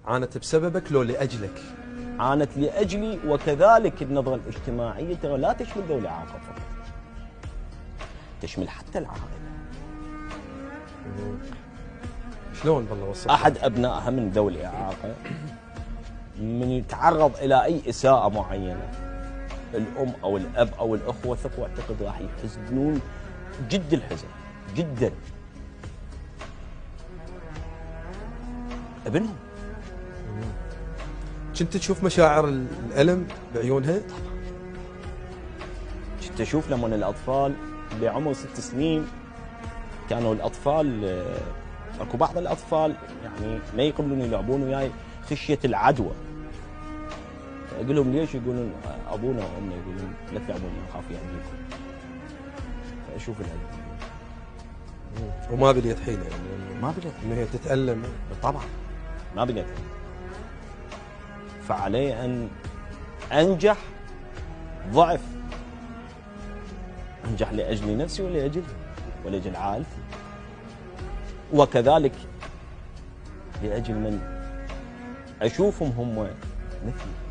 عانت بسببك لو لأجلك؟ عانت لأجلي، وكذلك النظرة الاجتماعية ترى لا تشمل ذوي الإعاقة فقط، تشمل حتى العائلة. شلون بالله وصف؟ أحد أبنائها من ذوي الإعاقة من يتعرض إلى أي إساءة معينة، الأم أو الأب أو الأخوة ثق واعتقد راح يحزنون جد الحزن جدا. ابنهم. كنت تشوف مشاعر الألم بعيونها؟ كنت أشوف لما الأطفال بعمر 6 سنين كانوا الأطفال اكو بعض الأطفال يعني ما يقبلون يلعبون وياي خشية العدوى. فأقول لهم ليش؟ يقولون أبونا وأمنا يقولون لا تلعبون نخاف يعديكم. فأشوف الألم. وما بديت حيلة يعني؟ ما بديت إن هي تتألم؟ طبعا ما بديت. فعلي أن أنجح ضعف، أنجح لأجل نفسي ولأجل عائلتي، وكذلك لأجل من أشوفهم هم مثلي.